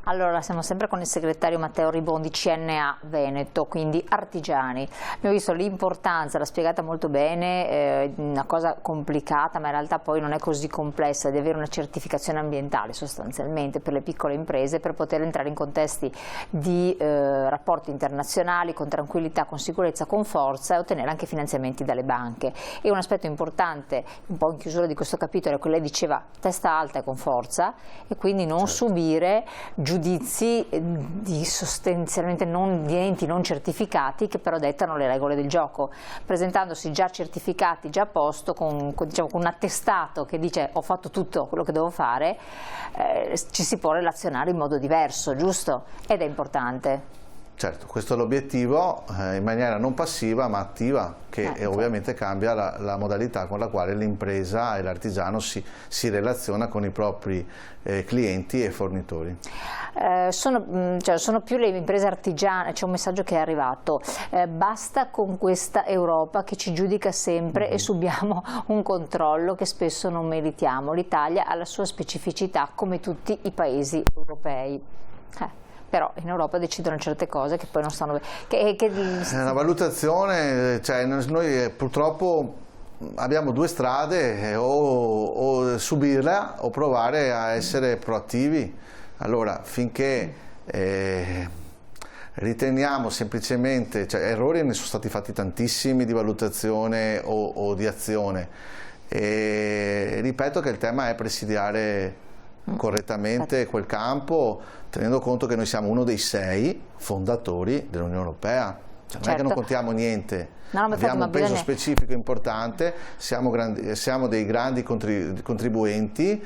Allora, siamo sempre con il segretario Matteo Ribondi, CNA Veneto, quindi artigiani. Abbiamo visto l'importanza, l'ha spiegata molto bene, una cosa complicata, ma in realtà poi non è così complessa, di avere una certificazione ambientale sostanzialmente per le piccole imprese per poter entrare in contesti di rapporti internazionali con tranquillità, con sicurezza, con forza e ottenere anche finanziamenti dalle banche. E un aspetto importante, un po' in chiusura di questo capitolo, è che lei diceva testa alta e con forza, e quindi non subire giudizi di sostanzialmente di enti non certificati che però dettano le regole del gioco, presentandosi già certificati, già a posto, diciamo, con un attestato che dice ho fatto tutto quello che devo fare, ci si può relazionare in modo diverso, giusto? Ed è importante. Certo, questo è l'obiettivo, in maniera non passiva ma attiva, che ovviamente cambia la modalità con la quale l'impresa e l'artigiano si relaziona con i propri clienti e fornitori. Sono più le imprese artigiane, c'è un messaggio che è arrivato, basta con questa Europa che ci giudica sempre e subiamo un controllo che spesso non meritiamo. L'Italia ha la sua specificità come tutti i paesi europei. Però in Europa decidono certe cose che poi non stanno bene. È una valutazione, cioè noi purtroppo abbiamo due strade, o subirla o provare a essere proattivi. Allora, finché riteniamo semplicemente, cioè errori ne sono stati fatti tantissimi di valutazione o di azione, e ripeto che il tema è presidiare correttamente quel campo, tenendo conto che noi siamo uno dei 6 fondatori dell'Unione Europea, cioè non è che non contiamo niente, abbiamo un peso specifico importante, siamo dei grandi contribuenti,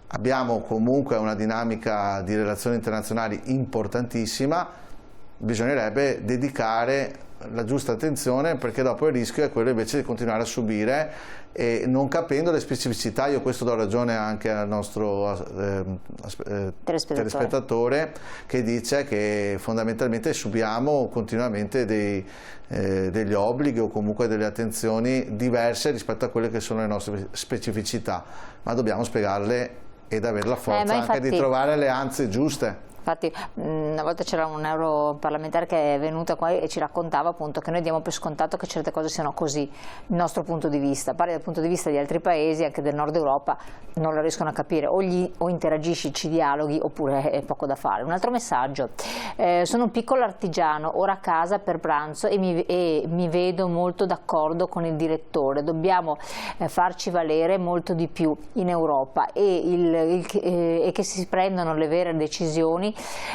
abbiamo comunque una dinamica di relazioni internazionali importantissima, bisognerebbe dedicare la giusta attenzione, perché dopo il rischio è quello invece di continuare a subire e non capendo le specificità. Io questo do ragione anche al nostro telespettatore, che dice che fondamentalmente subiamo continuamente degli obblighi o comunque delle attenzioni diverse rispetto a quelle che sono le nostre specificità, ma dobbiamo spiegarle ed avere la forza anche di trovare alleanze giuste. Infatti una volta c'era un europarlamentare che è venuto qua e ci raccontava appunto che noi diamo per scontato che certe cose siano così, il nostro punto di vista, pari dal punto di vista di altri paesi, anche del nord Europa, non lo riescono a capire, o interagisci, ci dialoghi, oppure è poco da fare. Un altro messaggio, sono un piccolo artigiano, ora a casa per pranzo e mi vedo molto d'accordo con il direttore, dobbiamo farci valere molto di più in Europa e che si prendono le vere decisioni,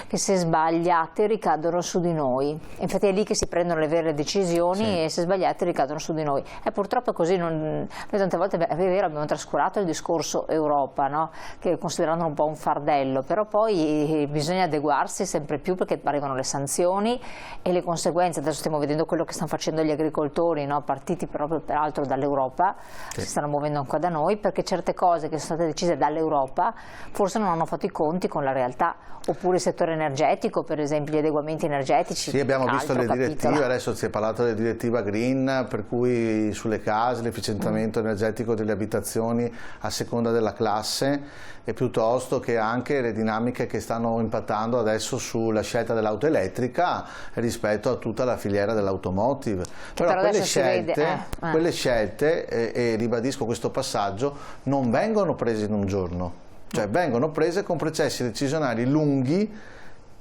che se sbagliate ricadono su di noi. Infatti è lì che si prendono le vere decisioni, e se sbagliate ricadono su di noi. E purtroppo è così, noi tante volte è vero, abbiamo trascurato il discorso Europa, no? Che considerandolo un po' un fardello, però poi bisogna adeguarsi sempre più, perché arrivano le sanzioni e le conseguenze. Adesso stiamo vedendo quello che stanno facendo gli agricoltori, no? Partiti proprio peraltro dall'Europa, si stanno muovendo anche da noi, perché certe cose che sono state decise dall'Europa forse non hanno fatto i conti con la realtà. Oppure il settore energetico, per esempio gli adeguamenti energetici. Sì, abbiamo visto le direttive, adesso si è parlato della direttiva Green, per cui sulle case l'efficientamento energetico delle abitazioni a seconda della classe, e piuttosto che anche le dinamiche che stanno impattando adesso sulla scelta dell'auto elettrica rispetto a tutta la filiera dell'automotive. Però quelle scelte, e ribadisco questo passaggio, non vengono prese in un giorno. Cioè vengono prese con processi decisionali lunghi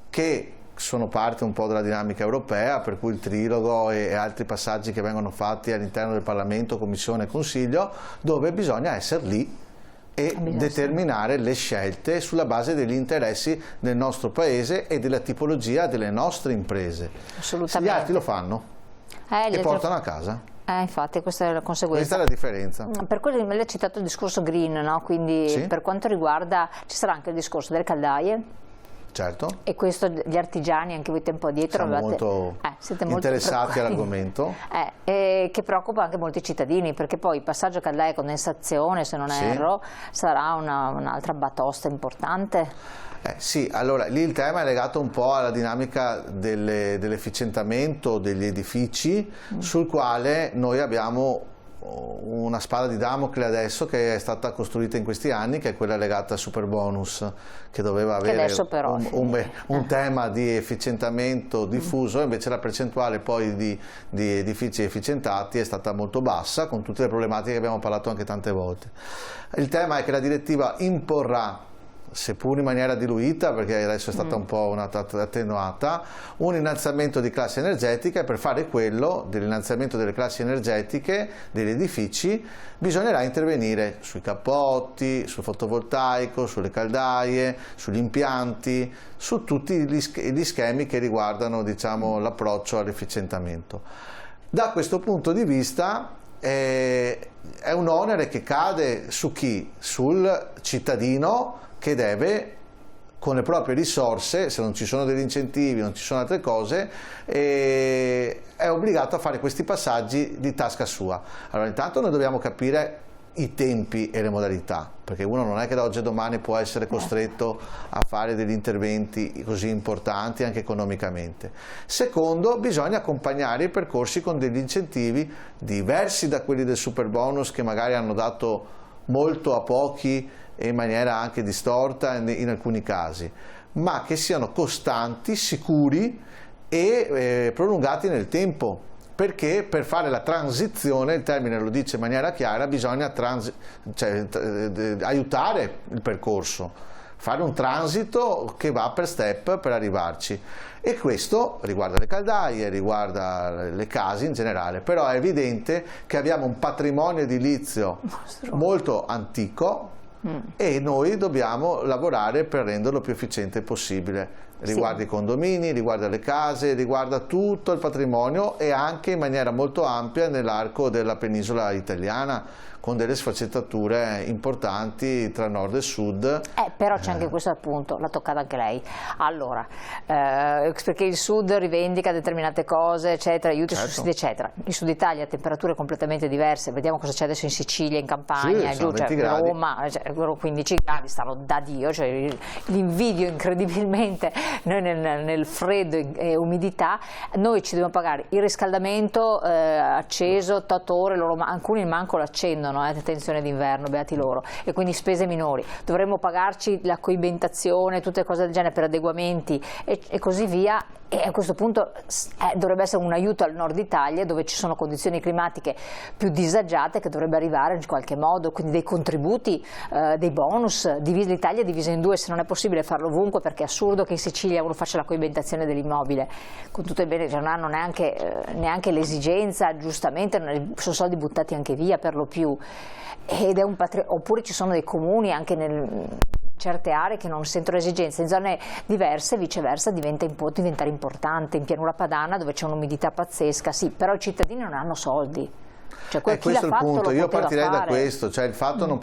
che sono parte un po' della dinamica europea, per cui il trilogo e altri passaggi che vengono fatti all'interno del Parlamento, Commissione e Consiglio, dove bisogna essere lì e determinare le scelte sulla base degli interessi del nostro Paese e della tipologia delle nostre imprese. Se gli altri lo fanno e portano a casa. Infatti questa è la conseguenza. Questa è la differenza. Per quello lei ha citato il discorso green, no? Quindi per quanto riguarda, ci sarà anche il discorso delle caldaie. Certo. E questo gli artigiani, anche voi tempo addietro, siete molto interessati all'argomento. Che preoccupa anche molti cittadini, perché poi il passaggio caldaia e condensazione, se non erro, sarà un'altra batosta importante. Sì, allora lì il tema è legato un po' alla dinamica dell'efficientamento degli edifici, sul quale noi abbiamo una spada di Damocle adesso che è stata costruita in questi anni, che è quella legata al superbonus, che doveva avere però, un tema di efficientamento diffuso, invece la percentuale poi di edifici efficientati è stata molto bassa, con tutte le problematiche che abbiamo parlato anche tante volte. Il tema è che la direttiva imporrà, seppur in maniera diluita, perché adesso è stata un po' attenuata, un innalzamento di classe energetica, e per fare quello dell'innalzamento delle classi energetiche degli edifici bisognerà intervenire sui cappotti, sul fotovoltaico, sulle caldaie, sugli impianti, su tutti gli schemi che riguardano, diciamo, l'approccio all'efficientamento. Da questo punto di vista è un onere che cade su chi? Sul cittadino, che deve, con le proprie risorse, se non ci sono degli incentivi, non ci sono altre cose, è obbligato a fare questi passaggi di tasca sua. Allora, intanto noi dobbiamo capire i tempi e le modalità, perché uno non è che da oggi a domani può essere costretto a fare degli interventi così importanti anche economicamente. Secondo, bisogna accompagnare i percorsi con degli incentivi diversi da quelli del superbonus, che magari hanno dato molto a pochi e in maniera anche distorta in alcuni casi, ma che siano costanti, sicuri e prolungati nel tempo, perché per fare la transizione, il termine lo dice in maniera chiara, bisogna aiutare il percorso, fare un transito che va per step per arrivarci, e questo riguarda le caldaie, riguarda le case in generale. Però è evidente che abbiamo un patrimonio edilizio molto antico, e noi dobbiamo lavorare per renderlo più efficiente possibile. Riguarda i condomini, riguarda le case, riguarda tutto il patrimonio, e anche in maniera molto ampia nell'arco della penisola italiana, con delle sfaccettature importanti tra nord e sud. Però c'è anche questo appunto, l'ha toccata anche lei. Allora, perché il sud rivendica determinate cose, eccetera, aiuti, sussidi, eccetera. Il sud Italia ha temperature completamente diverse, vediamo cosa c'è adesso in Sicilia, in Campania, giù, Roma, 15 gradi, stanno da Dio, cioè l'invidio incredibilmente noi nel freddo e umidità. Noi ci dobbiamo pagare il riscaldamento acceso 8 ore, alcuni manco l'accendono, attenzione d'inverno, beati loro, e quindi spese minori. Dovremmo pagarci la coibentazione, tutte cose del genere, per adeguamenti e così via. E a questo punto dovrebbe essere un aiuto al nord Italia, dove ci sono condizioni climatiche più disagiate, che dovrebbe arrivare in qualche modo, quindi dei contributi, dei bonus. L'Italia è divisa in due, se non è possibile farlo ovunque, perché è assurdo che in Sicilia uno faccia la coibentazione dell'immobile, con tutto il bene, non hanno neanche l'esigenza, giustamente, sono soldi buttati anche via per lo più. Oppure ci sono dei comuni anche in certe aree che non sentono esigenza, in zone diverse viceversa può diventare importante, in pianura padana dove c'è un'umidità pazzesca, sì, però i cittadini non hanno soldi. Cioè, questo è il punto, io partirei da questo, cioè il fatto non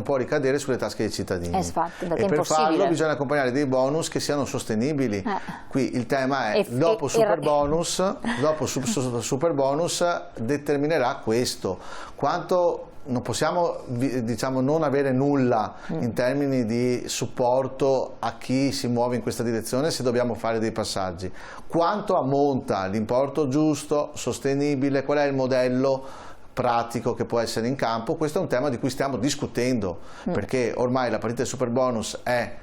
può ricadere sulle tasche dei cittadini, e per farlo bisogna accompagnare dei bonus che siano sostenibili. Qui il tema è, dopo superbonus determinerà questo, quanto non possiamo, diciamo, non avere nulla in termini di supporto a chi si muove in questa direzione, se dobbiamo fare dei passaggi. Quanto ammonta l'importo giusto, sostenibile, qual è il modello pratico che può essere in campo? Questo è un tema di cui stiamo discutendo, perché ormai la partita del superbonus è,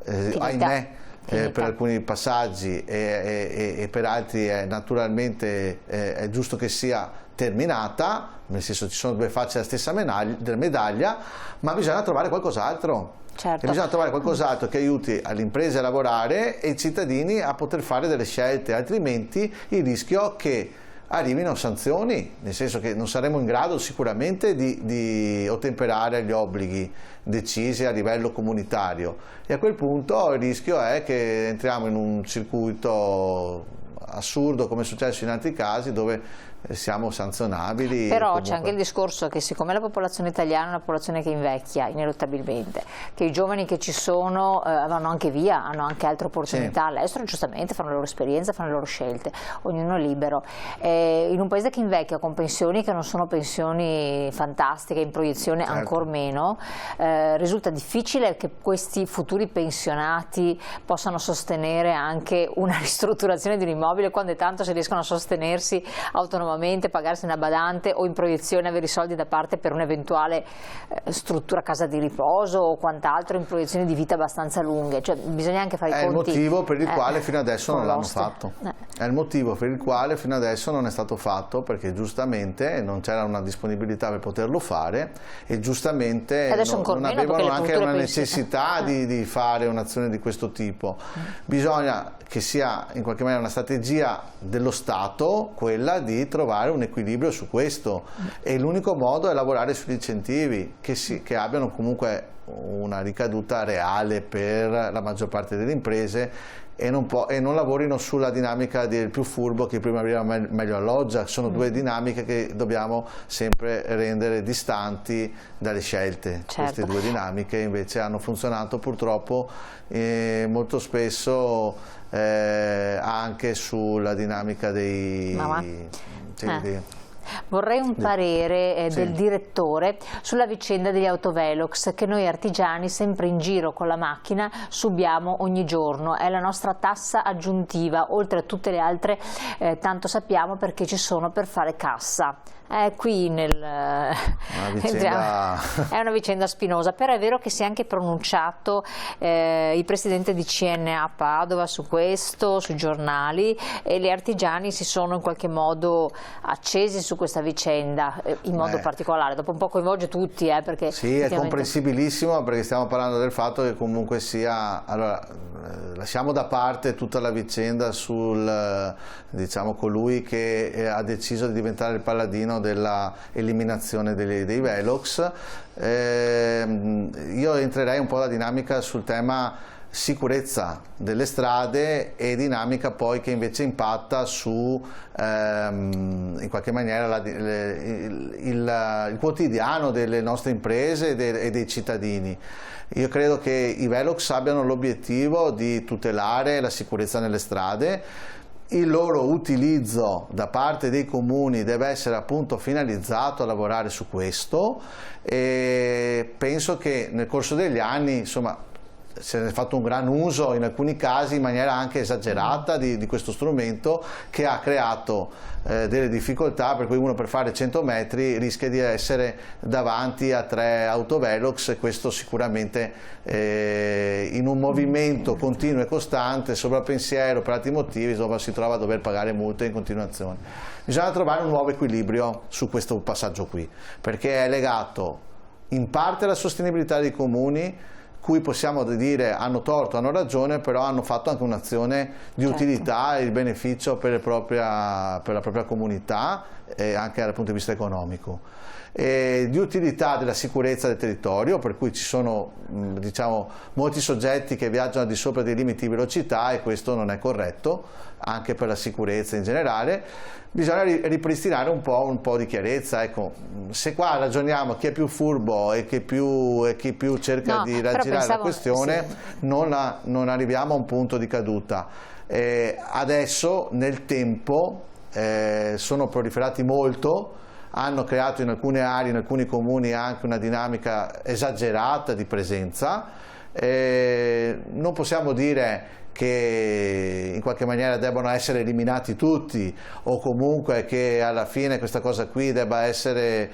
ahimè, per alcuni passaggi e per altri naturalmente è giusto che sia terminata, nel senso ci sono due facce della stessa medaglia, ma bisogna trovare qualcos'altro. Certo. E bisogna trovare qualcos'altro che aiuti le imprese a lavorare e i cittadini a poter fare delle scelte, altrimenti il rischio che arrivino sanzioni, nel senso che non saremo in grado sicuramente di ottemperare agli obblighi decisi a livello comunitario, e a quel punto il rischio è che entriamo in un circuito assurdo, come è successo in altri casi, dove siamo sanzionabili. Però c'è anche il discorso che, siccome la popolazione italiana è una popolazione che invecchia ineluttabilmente, che i giovani che ci sono vanno anche via, hanno anche altre opportunità all'estero, giustamente fanno le loro esperienze, fanno le loro scelte, ognuno è libero. In un paese che invecchia con pensioni che non sono pensioni fantastiche, in proiezione ancor meno, risulta difficile che questi futuri pensionati possano sostenere anche una ristrutturazione di un immobile, quando tanto si riescono a sostenersi autonomamente autonomamente, pagarsi una badante o in proiezione avere i soldi da parte per un'eventuale struttura casa di riposo o quant'altro in proiezioni di vita abbastanza lunghe, cioè bisogna anche fare i conti. È il motivo per il quale fino adesso non l'hanno fatto. È il motivo per il quale fino adesso non è stato fatto, perché giustamente non c'era una disponibilità per poterlo fare e giustamente non avevano anche una necessità di fare un'azione di questo tipo. Bisogna che sia in qualche maniera una strategia dello Stato quella di trovare un equilibrio su questo, e l'unico modo è lavorare sugli incentivi che abbiano comunque una ricaduta reale per la maggior parte delle imprese e non lavorino sulla dinamica del più furbo che prima arriva meglio alloggia. Sono due dinamiche che dobbiamo sempre rendere distanti dalle scelte. Certo. Queste due dinamiche invece hanno funzionato purtroppo molto spesso anche sulla dinamica dei... Vorrei un parere del direttore sulla vicenda degli autovelox che noi artigiani sempre in giro con la macchina subiamo ogni giorno. È la nostra tassa aggiuntiva, oltre a tutte le altre, tanto sappiamo, perché ci sono per fare cassa. Qui è una vicenda spinosa, però è vero che si è anche pronunciato il presidente di CNA Padova su questo, sui giornali, e gli artigiani si sono in qualche modo accesi su questa vicenda, in modo particolare. Dopo un po' coinvolge tutti, perché sì, è comprensibilissimo, perché stiamo parlando del fatto che comunque sia, allora, lasciamo da parte tutta la vicenda sul, diciamo, colui che ha deciso di diventare il paladino della eliminazione dei velox. Io entrerei un po' la dinamica sul tema sicurezza delle strade e dinamica poi che invece impatta su in qualche maniera il quotidiano delle nostre imprese e dei cittadini. Io credo che i velox abbiano l'obiettivo di tutelare la sicurezza nelle strade. Il loro utilizzo da parte dei comuni deve essere appunto finalizzato a lavorare su questo, e penso che nel corso degli anni, insomma, se ne è fatto un gran uso in alcuni casi in maniera anche esagerata di questo strumento, che ha creato delle difficoltà, per cui uno per fare 100 metri rischia di essere davanti a 3 autovelox, e questo sicuramente in un movimento continuo e costante, sovrappensiero per altri motivi, si trova a dover pagare multe in continuazione. Bisogna trovare un nuovo equilibrio su questo passaggio qui, perché è legato in parte alla sostenibilità dei comuni, cui possiamo dire hanno torto, hanno ragione, però hanno fatto anche un'azione di utilità e il beneficio per la propria comunità e anche dal punto di vista economico. Di utilità della sicurezza del territorio, per cui ci sono diciamo, molti soggetti che viaggiano al di sopra dei limiti di velocità, e questo non è corretto, anche per la sicurezza in generale. Bisogna ripristinare un po' di chiarezza. Ecco, se qua ragioniamo chi è più furbo e chi più cerca di raggirare la questione, non arriviamo a un punto di caduta. Adesso nel tempo sono proliferati molto, hanno creato in alcune aree, in alcuni comuni, anche una dinamica esagerata di presenza. Non possiamo dire che in qualche maniera debbano essere eliminati tutti, o comunque che alla fine questa cosa qui debba essere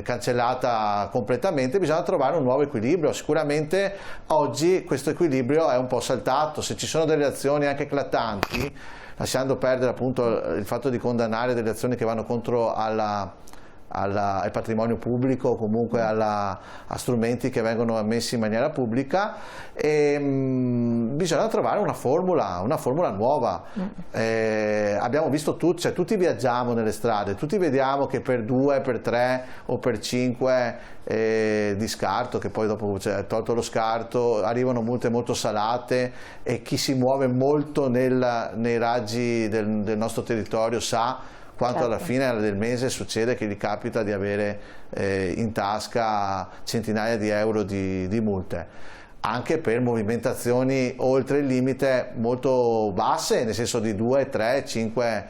cancellata completamente. Bisogna trovare un nuovo equilibrio. Sicuramente oggi questo equilibrio è un po' saltato. Se ci sono delle azioni anche eclatanti, lasciando perdere appunto il fatto di condannare delle azioni che vanno contro al patrimonio pubblico, o comunque a strumenti che vengono ammessi in maniera pubblica, bisogna trovare una formula nuova. Abbiamo visto tutti viaggiamo nelle strade, tutti vediamo che per 2, per 3 o per 5 di scarto, che poi dopo tolto lo scarto arrivano multe molto salate, e chi si muove molto nei raggi del nostro territorio sa quanto alla fine del mese succede che gli capita di avere in tasca centinaia di euro di multe, anche per movimentazioni oltre il limite molto basse, nel senso di 2, 3, 5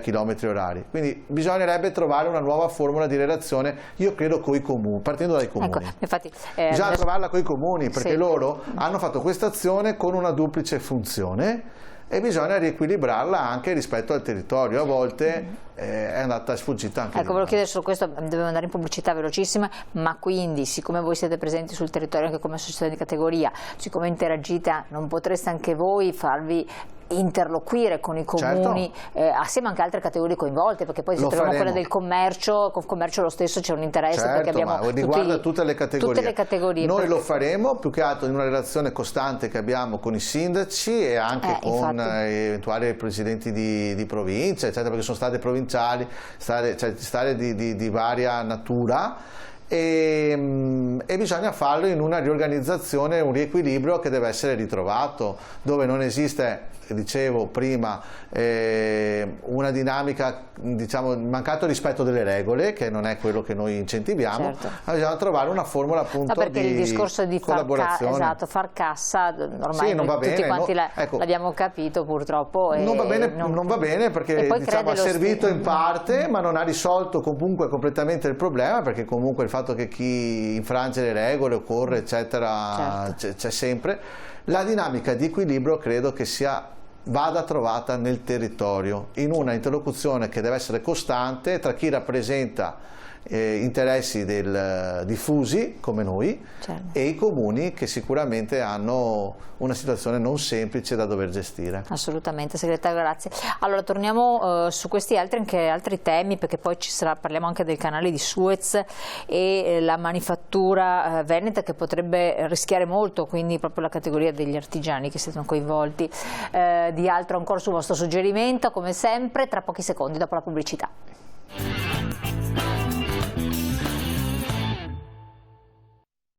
km orari. Quindi bisognerebbe trovare una nuova formula di relazione, io credo coi comuni, partendo dai comuni. Ecco, infatti, bisogna trovarla coi comuni, perché loro hanno fatto questa azione con una duplice funzione. e bisogna riequilibrarla anche rispetto al territorio. A volte è andata sfuggita anche. Ecco, volevo chiedere solo questo, dobbiamo andare in pubblicità velocissima, ma quindi siccome voi siete presenti sul territorio anche come società di categoria, siccome interagite, non potreste anche voi farvi interloquire con i comuni, certo, assieme anche a altre categorie coinvolte, perché poi se troviamo quella del commercio, con il commercio lo stesso c'è un interesse, certo, perché abbiamo ma riguarda tutte le categorie. Noi lo faremo più che altro in una relazione costante che abbiamo con i sindaci e anche con eventuali presidenti di provincia, eccetera, perché sono state provinciali, stare di varia natura. E bisogna farlo in una riorganizzazione, un riequilibrio che deve essere ritrovato, dove non esiste, dicevo prima, una dinamica, diciamo, mancato rispetto delle regole, che non è quello che noi incentiviamo, certo, ma bisogna trovare una formula appunto perché di il discorso di collaborazione. Far cassa, ormai sì, non va tutti bene, quanti l'abbiamo capito purtroppo. Non va bene perché diciamo, ha servito in parte, ma non ha risolto comunque completamente il problema, perché comunque il fatto che chi infrange le regole o corre eccetera, certo, c'è sempre. La dinamica di equilibrio credo che vada trovata nel territorio, in una interlocuzione che deve essere costante tra chi rappresenta interessi diffusi come noi, certo, e i comuni che sicuramente hanno una situazione non semplice da dover gestire. Assolutamente, segretario, grazie. Allora torniamo su questi altri temi, perché poi parliamo anche del canale di Suez e la manifattura veneta, che potrebbe rischiare molto, quindi proprio la categoria degli artigiani che siano coinvolti. Di altro ancora sul vostro suggerimento, come sempre, tra pochi secondi dopo la pubblicità.